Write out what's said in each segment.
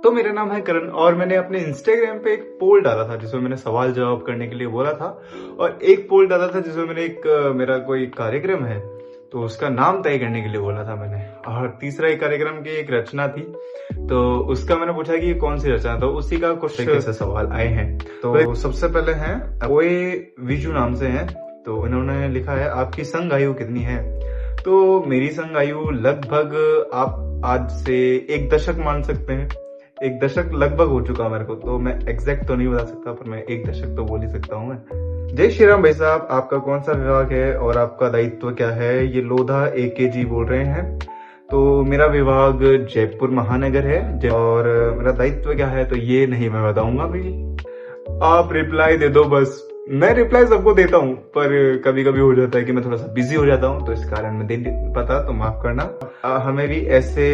तो मेरा नाम है करण और मैंने अपने इंस्टाग्राम पे एक पोल डाला था जिसमें मैंने सवाल जवाब करने के लिए बोला था। और एक पोल डाला था जिसमें मैंने मेरा कोई कार्यक्रम है तो उसका नाम तय करने के लिए बोला था मैंने। और तीसरा एक कार्यक्रम की एक रचना थी तो उसका मैंने पूछा कि ये कौन सी रचना, तो उसी का कुछ ऐसे सवाल आए हैं। तो सबसे पहले हैं कोई विजू नाम से हैं, तो उन्होंने लिखा है आपकी संघ आयु कितनी है। तो मेरी संघ आयु लगभग आप आज से 1 दशक मान सकते हैं। 1 दशक लगभग हो चुका मेरे को, तो मैं एग्जैक्ट तो नहीं बता सकता पर मैं 1 दशक तो बोल ही सकता हूँ मैं। जय श्री राम भाई साहब, आपका कौन सा विभाग है और आपका दायित्व क्या है। ये लोधा AKG बोल रहे हैं। तो मेरा विभाग जयपुर महानगर है और मेरा दायित्व क्या है तो ये नहीं मैं बताऊंगा भाई, आप रिप्लाई दे दो बस। मैं रिप्लाई सबको देता हूँ पर कभी कभी हो जाता है कि मैं थोड़ा सा बिजी हो जाता हूँ, तो इस कारण मैं दे पता, तो माफ करना। हमें भी ऐसे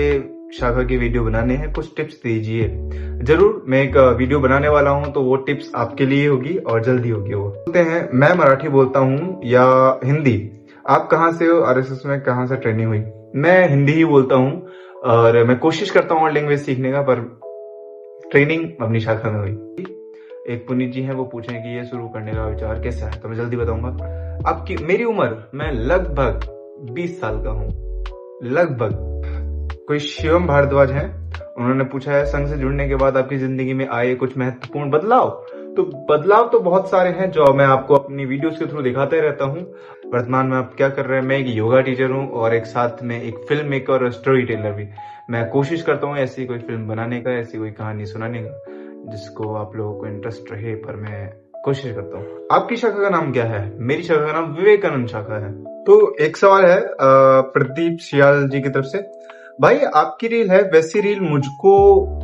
शाखा की वीडियो बनाने हैं, कुछ टिप्स दीजिए। जरूर मैं एक वीडियो बनाने वाला हूँ तो वो टिप्स आपके लिए होगी और जल्दी होगी। वो बोलते हैं मैं मराठी बोलता हूँ या हिंदी, आप कहाँ से हो, RSS में कहाँ से ट्रेनिंग हुई। मैं हिंदी ही बोलता हूँ और मैं कोशिश करता हूँ लैंग्वेज सीखने का, पर ट्रेनिंग अपनी शाखा में हुई। एक पुनीत जी हैं, वो पूछे कि ये शुरू करने का विचार कैसा है, तो मैं जल्दी बताऊंगा। आपकी मेरी उम्र, मैं लगभग 20 साल का हूँ, लगभग। कोई शिवम भारद्वाज हैं, उन्होंने पूछा है संघ से जुड़ने के बाद आपकी जिंदगी में आए कुछ महत्वपूर्ण बदलाव। तो बदलाव तो बहुत सारे हैं जो मैं आपको अपनी वीडियोस के थ्रू दिखाते रहता हूँ। वर्तमान में आप क्या कर रहे हैं, मैं एक योगा टीचर हूँ और एक साथ में एक फिल्म मेकर और स्टोरी टेलर भी। मैं कोशिश करता हूँ ऐसी कोई फिल्म बनाने का, ऐसी कोई कहानी सुनाने का जिसको आप लोगों को इंटरेस्ट रहे, पर मैं कोशिश करता हूँ। आपकी शाखा का नाम क्या है। मेरी शाखा का नाम विवेकानंद शाखा है। तो एक सवाल है प्रदीप सियाल जी की तरफ से, भाई आपकी रील है वैसी रील मुझको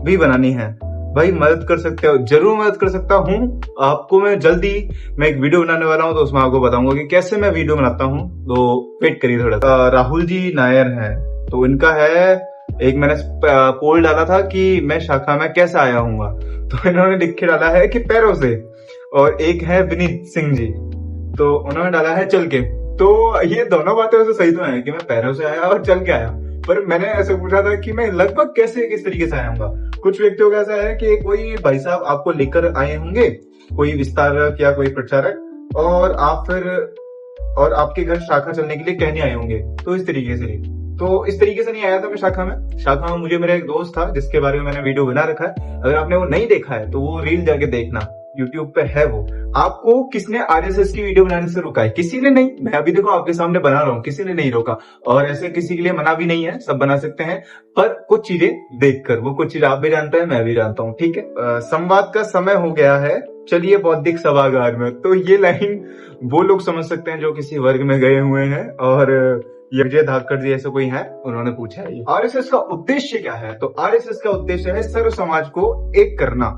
भी बनानी है, भाई मदद कर सकते हो। जरूर मदद कर सकता हूँ आपको। मैं जल्दी मैं एक वीडियो बनाने वाला हूँ तो उसमें आपको बताऊंगा कि कैसे मैं वीडियो बनाता हूँ, तो वेट करिए थोड़ा सा। राहुल जी नायर है, तो इनका है एक मैंने पोल डाला था कि मैं शाखा में कैसे आया हूँ, तो इन्होंने लिख के डाला है कि पैरों से। और एक है विनीत सिंह जी, तो उन्होंने डाला है चल के। तो ये दोनों बातें वैसे सही तो है कि मैं पैरों से आया और चल के आया, पर मैंने ऐसे पूछा था कि मैं लगभग कैसे किस तरीके से आया हूँ। कुछ व्यक्तियों का ऐसा है कि कोई भाई साहब आपको लेकर आए होंगे, कोई विस्तारक या कोई प्रचारक, और आप फिर और आपके घर शाखा चलने के लिए कहने आए होंगे। तो इस तरीके से नहीं आया था मैं शाखा में। शाखा में मुझे मेरा एक दोस्त था जिसके बारे में मैंने वीडियो बना रखा है। अगर आपने वो नहीं देखा है तो वो रील जाके देखना, YouTube पे है वो। आपको किसने RSS की वीडियो बनाने से रोका है? किसी ने नहीं। मैं अभी देखो आपके सामने बना रहा हूँ, किसी ने नहीं रोका। और ऐसे किसी के लिए मना भी नहीं है, सब बना सकते हैं, पर कुछ चीजें देखकर। वो कुछ चीज आप भी जानते हैं, मैं भी जानता हूँ, ठीक है। संवाद का समय हो गया है, चलिए बौद्धिक सभागार में। तो ये लाइन वो लोग समझ सकते हैं जो किसी वर्ग में गए हुए हैं। और ये विजय धाकड़ जी ऐसे कोई है, उन्होंने पूछा है RSS का उद्देश्य क्या है। तो RSS का उद्देश्य है सर्व समाज को एक करना।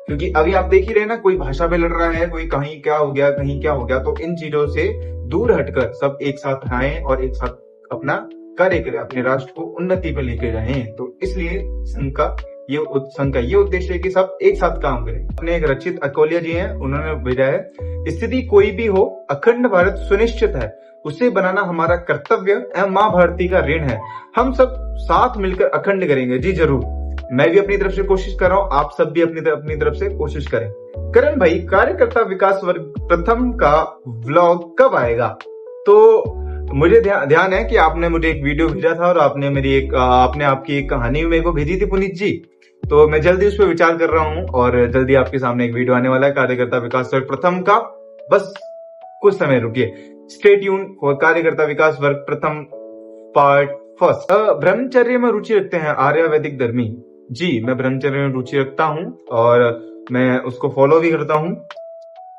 क्योंकि अभी आप देख ही रहे ना, कोई भाषा पे लड़ रहा है, कोई कहीं क्या हो गया, कहीं क्या हो गया। तो इन चीजों से दूर हटकर सब एक साथ आए और एक साथ अपना कार्य करें, अपने राष्ट्र को उन्नति पे लेके जाएं। तो इसलिए संघ का ये उद्देश्य है कि सब एक साथ काम करें। अपने एक रचित अकोलिया जी हैं, उन्होंने भेजा है, स्थिति कोई भी हो अखंड भारत सुनिश्चित है, उसे बनाना हमारा कर्तव्य एवं माँ भारती का ऋण है। हम सब साथ मिलकर अखंड करेंगे। जी जरूर, मैं भी अपनी तरफ से कोशिश कर रहा हूँ, आप सब भी अपनी तरफ से कोशिश करें। करण भाई, कार्यकर्ता विकास वर्ग प्रथम का व्लॉग कब आएगा। तो मुझे ध्यान है कि आपने मुझे एक वीडियो भेजा था और आपने आपकी एक कहानी मेरे को भेजी थी पुनीत जी। तो मैं जल्दी उस पर विचार कर रहा हूँ और जल्दी आपके सामने एक वीडियो आने वाला है कार्यकर्ता विकास वर्ग प्रथम का। बस कुछ समय रुकिए, स्टे ट्यून फॉर कार्यकर्ता विकास वर्ग प्रथम पार्ट फर्स्ट। ब्रह्मचर्य में रुचि रखते हैं आर्य वैदिक धर्मी। जी, मैं ब्रह्मचर्य में रुचि रखता हूँ और मैं उसको फॉलो भी करता हूँ।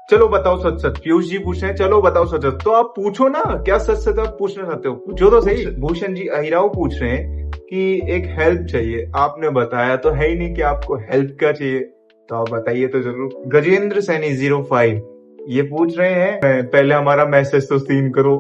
चलो बताओ सच सच। पीयूष जी पूछ रहे हैं, चलो बताओ सच सच। तो आप पूछो ना, क्या सच सच आप पूछना चाहते हो, पूछो तो सही। भूषण जी अहिराव पूछ रहे हैं कि एक हेल्प चाहिए। आपने बताया तो है ही नहीं कि आपको हेल्प क्या चाहिए, तो आप बताइए तो जरूर। गजेंद्र सैनी 05 ये पूछ रहे हैं, पहले हमारा मैसेज तो सीन करो।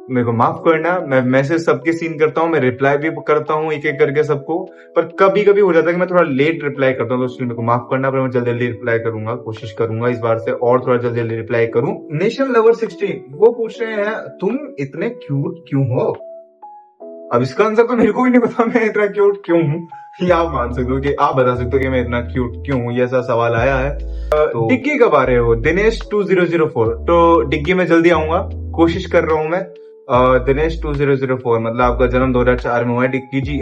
मेरे को माफ करना, मैं मैसेज सबके सीन करता हूँ, मैं रिप्लाई भी करता हूँ एक एक करके सबको, पर कभी कभी हो जाता है कि मैं थोड़ा लेट रिप्लाई करता हूँ, तो इसलिए मेरे को माफ करना, पर मैं जल्दी जल्दी रिप्लाई करूंगा, कोशिश करूंगा इस बार से और थोड़ा जल्दी जल्दी रिप्लाई करूं। नेशन लवर 16 वो पूछ रहे हैं, तुम इतने क्यूट क्यों हो। अब इसका आंसर तो मेरे को भी नहीं पता मैं इतना क्यूट क्यों हूँ। ये आप मान सकते हो कि आप बता सकते हो कि मैं इतना क्यूट क्यों हूँ, ये ऐसा सवाल आया है। तो डिग्गी कब आ रहे हो? दिनेश 2004। तो डिग्गी में जल्दी आऊंगा, कोशिश कर रहा हूँ मैं। दिनेश 2004 मतलब आपका जन्म 2004 में हुआ है डिग्गी जी,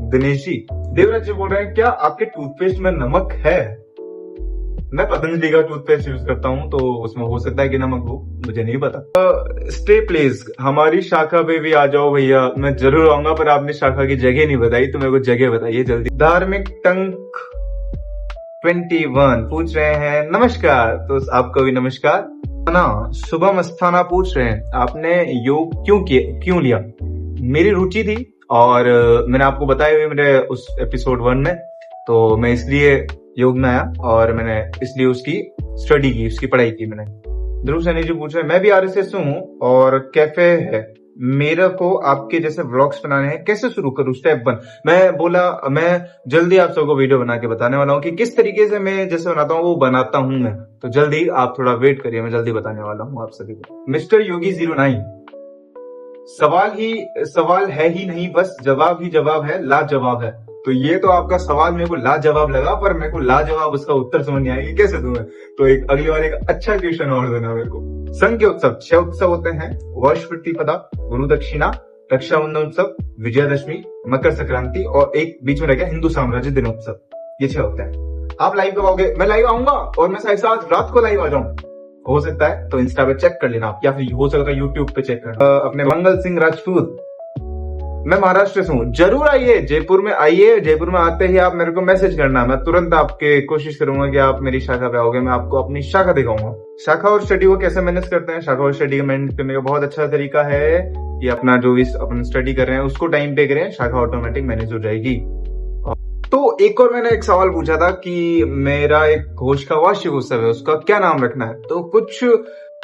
दिनेश जी। देवराज जी बोल रहे हैं क्या आपके टूथपेस्ट में नमक है? मैं पतंजलि का टूथपेस्ट यूज करता हूँ, तो उसमें हो सकता है कि नमक हो, मुझे नहीं पता। स्टे प्लीज, हमारी शाखा पे भी आ जाओ भैया। मैं जरूर आऊंगा, पर आपने शाखा की जगह नहीं बताई, तो मेरे को जगह बताइए जल्दी। धार्मिक टंक 21 पूछ रहे हैं नमस्कार। तो आपको भी नमस्कार ना। शुभम अस्थाना पूछ रहे हैं आपने योग क्यों लिया? मेरी रुचि थी, और मैंने आपको बताया हुए मेरे उस एपिसोड 1 में, तो मैं इसलिए योग में आया और मैंने इसलिए उसकी स्टडी की, उसकी पढ़ाई की मैंने। ध्रुव सैनी जी पूछ रहे हैं मैं भी आरएसएस हूँ और कैफे है, मेरे को आपके जैसे व्लॉग्स बनाने हैं, कैसे शुरू करूँ? स्टेप 1। मैं बोला मैं जल्दी आप सबको वीडियो बना के बताने वाला हूँ कि किस तरीके से मैं जैसे बनाता हूँ वो बनाता हूँ मैं। तो जल्दी आप थोड़ा वेट करिए, मैं जल्दी बताने वाला हूँ आप सभी को। मिस्टर योगी 09 सवाल है ही नहीं, बस जवाब ही जवाब है, लाजवाब है। तो ये तो आपका सवाल मेरे को लाजवाब लगा, पर मेरे को लाजवाब उसका उत्तर समझ नहीं आएगी, कैसे दूं मैं? तो एक अगली बार एक अच्छा क्वेश्चन और देना मेरे को। संघ के उत्सव 6 उत्सव होते हैं, वर्ष प्रतिपदा, गुरु दक्षिणा, रक्षाबंधन उत्सव, विजयादशमी, मकर संक्रांति और एक बीच में रह गया हिंदू साम्राज्य दिनोत्सव। ये 6 होते हैं। आप लाइव कब आओगे? मैं लाइव आऊंगा, और मैं शायद रात को लाइव आ जाऊं, हो सकता है, तो इंस्टा पे चेक कर लेना आप, या फिर हो सकता है यूट्यूब पे चेक करना। अपने मंगल सिंह राजपूत, मैं महाराष्ट्र से हूँ, जरूर आइए, जयपुर में आइए। जयपुर में आते ही आप मेरे को मैसेज करना, मैं तुरंत आपके कोशिश करूंगा कि आप मेरी शाखा पे आओगे, मैं आपको अपनी शाखा दिखाऊंगा। शाखा और स्टडी को कैसे मैनेज करते हैं? शाखा और स्टडी को मैनेज करने का बहुत अच्छा तरीका है, ये अपना जो भी अपन स्टडी कर रहे हैं उसको टाइम पे करें, शाखा ऑटोमेटिक मैनेज हो जाएगी। तो एक और मैंने एक सवाल पूछा था कि मेरा एक घोष का वार्षिक उत्सव है, उसका क्या नाम रखना है? तो कुछ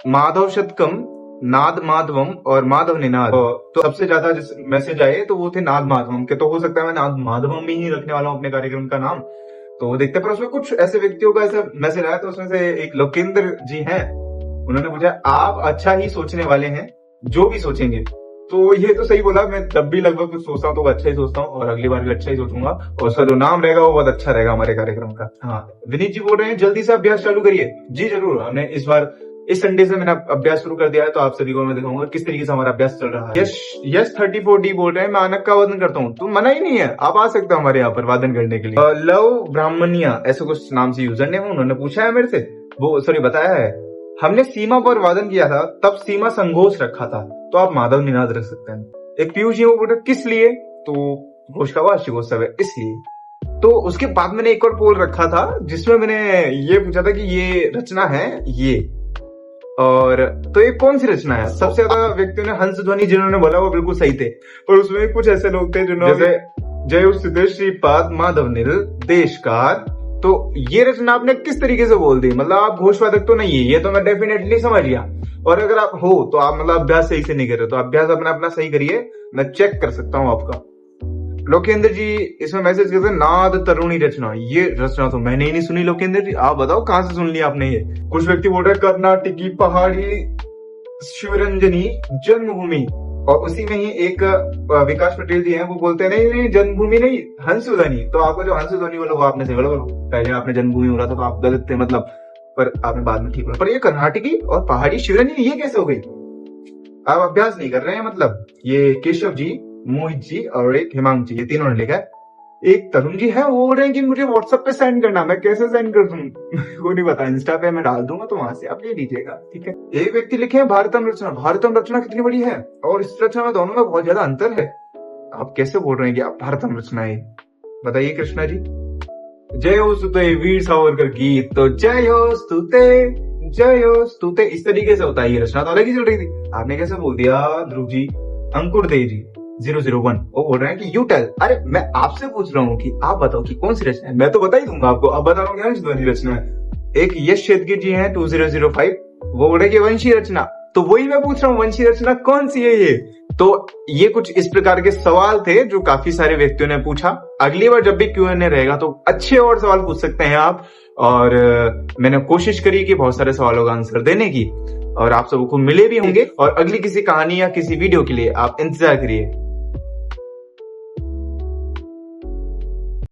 माधव शतकम, नाद माधवम और माधव निनाद, तो सबसे ज्यादा जिस मैसेज आए तो वो थे नाद माधवम के। तो हो सकता है मैं नाद माधवम में ही रखने वाला हूँ अपने कार्यक्रम का नाम, तो देखते हैं। पर उसमें कुछ ऐसे व्यक्तियों का ऐसा मैसेज आया, तो उसमें से एक लोकेंद्र जी हैं, उन्होंने पूछा आप अच्छा ही सोचने वाले हैं, जो भी सोचेंगे। तो ये तो सही बोला, मैं जब भी लगभग कुछ सोचता हूँ तो अच्छा ही सोचता हूँ, और अगली बार भी अच्छा ही सोचूंगा, और उसका जो नाम रहेगा वो बहुत अच्छा रहेगा हमारे कार्यक्रम का। हाँ, विनीत जी बोल रहे हैं जल्दी से अभ्यास चालू करिए। जी जरूर, हमने इस संडे से मैंने अभ्यास शुरू कर दिया है, तो आप सभी को मैं दिखाऊंगा किस तरीके से हमारा अभ्यास चल रहा है। यस 34D बोल रहे हैं मैं आनक का वादन करता हूँ, तो मना ही नहीं है, आप आ सकते हो हमारे यहाँ पर वादन करने के लिए। लव ब्राह्मणिया ऐसे कुछ नाम से यूजर ने उन्होंने पूछा है मेरे से, वो सॉरी बताया है, हमने सीमा पर वादन किया था, तब सीमा संघोष रखा था, तो आप माधव निनाद रख सकते हैं। एक पीयूष जी वो बोल रहे किस लिए? तो घोष का वार्षिक उत्सव है इसलिए। तो उसके बाद मैंने एक और पोल रखा था जिसमें मैंने ये पूछा था कि ये रचना है ये, और तो ये कौन सी रचना है? सबसे ज्यादा व्यक्तियों ने हंस ध्वनि जिन्होंने बोला वो बिल्कुल सही थे, पर उसमें कुछ ऐसे लोग थे जिन्होंने जय सिद्धेश श्रीपाद माधव नील देशकार, तो ये रचना आपने किस तरीके से बोल दी? मतलब आप घोषवादक तो नहीं है, ये तो मैं डेफिनेटली समझ गया। और अगर आप हो तो आप मतलब अभ्यास सही से नहीं कर रहे, तो अभ्यास अपना सही करिए, मैं चेक कर सकता हूँ आपका। लोकेंद्र जी इसमें मैसेज करते हैं नाद तरुणी रचना, ये रचना तो मैंने ही नहीं सुनी। लोकेंद्र जी आप बताओ कहां से सुन लिया आपने ये? कुछ व्यक्ति बोल रहे हैं कर्नाटकी पहाड़ी शिवरंजनी जन्मभूमि, और उसी में ही एक विकास पटेल जी हैं, वो बोलते हैं नहीं जन्मभूमि नहीं हंसध्वनि। तो आपको जो हंसध्वनि बोला वो आपने सही बोला, पहले आपने जन्मभूमि बोला था तो आप गलत थे मतलब, पर आपने बाद में ठीक बोला। पर ये कर्नाटकी और पहाड़ी शिवरंजनी ये कैसे हो गई? आप अभ्यास नहीं कर रहे हैं मतलब। ये केशव जी, मोहित जी और एक हिमांग जी, ये तीनों ने लिखा है। एक तरुण जी है वो बोल रहे हैं कि मुझे व्हाट्सएप पे सेंड करना, मैं कैसे सेंड कर दूं? को नहीं पता, इंस्टा पे मैं डाल दूंगा तो वहां से आप ले लीजिएगा, ठीक है। एक व्यक्ति लिखे हैं भारतम रचना, भारतम रचना कितनी बड़ी है, और इस रचना में दोनों में बहुत ज्यादा अंतर है। आप कैसे बोल रहे हैं कि आप भारतम रचना है? बताइए कृष्णा जी। जय हो स्तुते वीर सावरकर गीत, तो जय हो स्तुते जय हो स्तुते, इस तरीके से होता है। ये रचना तो अलग ही चल रही थी, आपने कैसे बोल दिया? ध्रुव जी, अंकुर देव जी 001 वो बोल रहे हैं कि यू टेल। अरे मैं आपसे पूछ रहा हूँ कि आप बताओ कि कौन सी रचना है, मैं तो बता ही दूंगा आपको, अब बता रहा हूँ क्या ध्वनि रचना है। एक यश शेदगी जी हैं 2005, वो बोल रहे कि वंशी रचना, तो वही मैं पूछ रहा हूँ वंशी रचना कौन सी है ये? तो ये कुछ इस प्रकार के सवाल थे जो काफी सारे व्यक्तियों ने पूछा। अगली बार जब भी Q&A रहेगा तो अच्छे और सवाल पूछ सकते हैं आप, और मैंने कोशिश करी कि बहुत सारे सवालों का आंसर देने की, और आप सबको मिले भी होंगे। और अगली किसी कहानी या किसी वीडियो के लिए आप इंतजार करिए।